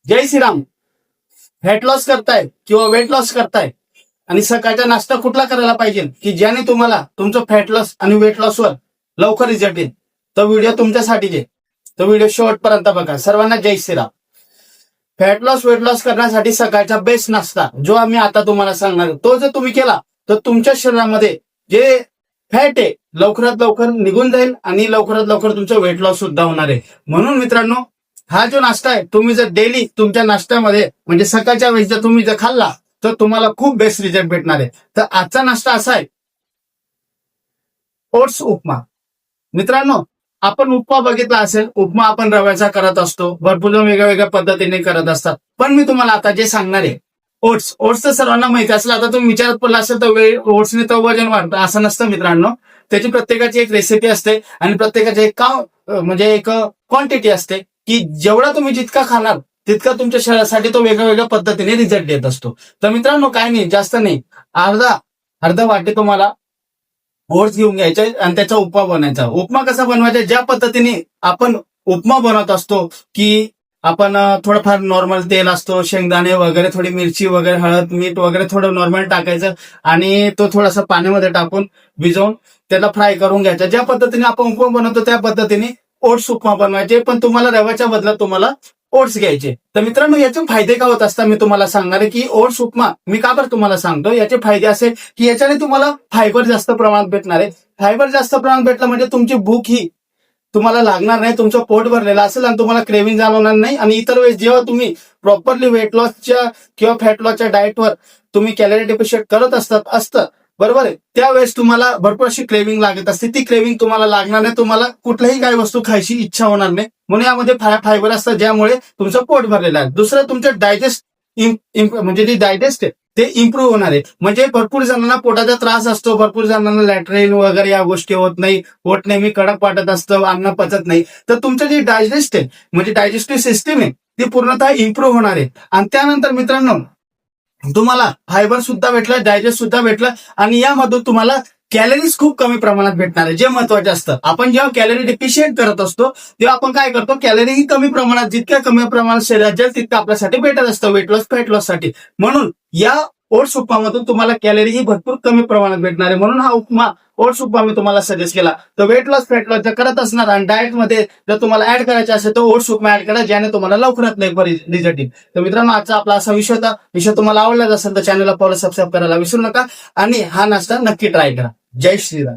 जय Shriram. Fat loss करताय किंवा weight loss करताय आणि सकाळचा नाश्ता कुठला करायला पाहिजे की ज्याने तुम्हाला तुमचं फॅट लॉस आणि वेट लॉसवर लवकर रिझल्ट येईल, तो व्हिडिओ तुमच्यासाठी आहे. तो व्हिडिओ शेवटपर्यंत बघा. सर्वांना जय Shriram. Fat loss weight loss करण्यासाठी सकाळचा बेस्ट नाश्ता जो आम्ही आता तुम्हाला सांगणार, तो जर तुम्ही केला तर तुमच्या शरीरामध्ये जे फॅट आहे लवकरात लवकर निघून जाईल आणि लवकरात लवकर तुमचं वेट लॉस सुद्धा होणार आहे. म्हणून मित्रांनो, हा जो नाश्ता आहे तुम्ही जर डेली तुमच्या नाश्त्यामध्ये म्हणजे सकाळच्या वेळेस जर तुम्ही जर खाल्ला तर तुम्हाला खूप बेस्ट रिझल्ट भेटणार आहे. तर आजचा नाश्ता असा आहे, ओट्स उपमा. मित्रांनो, आपण उपमा बघितला असेल, उपमा आपण रव्याचा करत असतो, भरपूर जण वेगळ्या वेगळ्या पद्धतीने करत असतात. पण मी तुम्हाला आता जे सांगणार आहे ओट्स तर सर्वांना माहिती असेल. आता तुम्ही विचारत पडला असेल तर ओट्सने तर वजन वाढतं असं नसतं मित्रांनो. त्याची प्रत्येकाची एक रेसिपी असते आणि प्रत्येकाची एक म्हणजे एक क्वांटिटी असते की जेवढा तुम्ही जितका खाणार तितका तुमच्या शरीरासाठी तो वेगळ्या वेगळ्या पद्धतीने रिझल्ट देत असतो. तर मित्रांनो, काय नाही, जास्त नाही, अर्धा वाटे तुम्हाला ओट्स घेऊन घ्यायचे आणि त्याचा उपमा बनवायचा. उपमा कसा बनवायचा, ज्या पद्धतीने आपण उपमा बनवत असतो की आपण थोडंफार नॉर्मल तेल असतो, शेंगदाणे वगैरे, थोडी मिरची वगैरे, हळद मीठ वगैरे थोडं नॉर्मल टाकायचं आणि तो थोडासा पाण्यामध्ये टाकून भिजवून त्याला फ्राय करून घ्यायचा. ज्या पद्धतीने आपण उपमा बनवतो त्या पद्धतीने ओट्स उपमा बनवायचे, पण तुम्हाला रव्याच्या बदल्यात तुम्हाला ओट्स घ्यायचे. तर मित्रांनो, याचे फायदे काय होत असतात मी तुम्हाला सांगणार आहे की ओट्स उपमा मी का बरं तुम्हाला सांगतो. याचे फायदे असे की याच्याने तुम्हाला फायबर जास्त प्रमाणात भेटणार आहे. फायबर जास्त प्रमाणात भेटलं म्हणजे तुमची भूक ही तुम्हाला लागणार नाही, तुमचं पोट भरलेलं असेल आणि तुम्हाला क्रेविंग जाणवणार नाही. आणि इतर वेळेस जेव्हा तुम्ही प्रॉपरली वेट लॉसच्या किंवा फॅट लॉसच्या डाएटवर तुम्ही कॅलरी डेफिशिट करत असतं बरोबर आहे, त्यावेळेस तुम्हाला भरपूर अशी क्रेविंग लागत असते. ती क्रेविंग तुम्हाला लागणार नाही, तुम्हाला कुठल्याही काही वस्तू खायची इच्छा होणार नाही. म्हणून यामध्ये फायबर असतात ज्यामुळे तुमचं पोट भरलेलं आहे. दुसरं, तुमचं डायजेस्ट म्हणजे जे डायजेस्ट आहे ते इम्प्रूव्ह होणार आहे. म्हणजे भरपूर जणांना पोटाचा त्रास असतो, भरपूर जणांना लॅट्रिन वगैरे या गोष्टी होत नाही, पोट नेहमी कडक वाटत असतं, अन्न पचत नाही. तर तुमचं जे डायजेस्ट आहे म्हणजे डायजेस्टिव्ह सिस्टीम आहे ती पूर्णतः इम्प्रूव्ह होणार आहे. आणि त्यानंतर मित्रांनो, तुम्हाला फायबर सुद्धा भेटलं, डायजेस्ट सुद्धा भेटलं आणि यामधून तुम्हाला कॅलरीज खूप कमी प्रमाणात भेटणार आहे, जे महत्वाचे असतं. आपण जेव्हा कॅलरी डेफिशियंट करत असतो तेव्हा आपण काय करतो, कॅलरी कमी प्रमाणात, जितक्या कमी प्रमाणात शरीरात जाईल तितकं आपल्यासाठी बेटर असतं वेट लॉस फॅट लॉस साठी. म्हणून या ओट्स उपमामधून तुम्हाला कॅलरी ही भरपूर कमी प्रमाणात भेटणार आहे. म्हणून हा उपमा ओट्स उपमा मी तुम्हाला सजेस्ट केला. तर वेट लॉस फॅट लॉस जर करत असणार आणि डाएट मध्ये जर तुम्हाला ऍड करायचा असेल तर ओट्स उपमा ऍड करा, ज्याने तुम्हाला लवकरात लवकर रिझल्ट येईल. तर मित्रांनो, आजचा आपला असा विषय होता. विषय तुम्हाला आवडला असेल तर चॅनलला फॉलो सबस्क्राईब करायला विसरू नका आणि हा नाश्ता नक्की ट्राय करा. जय श्रीराम.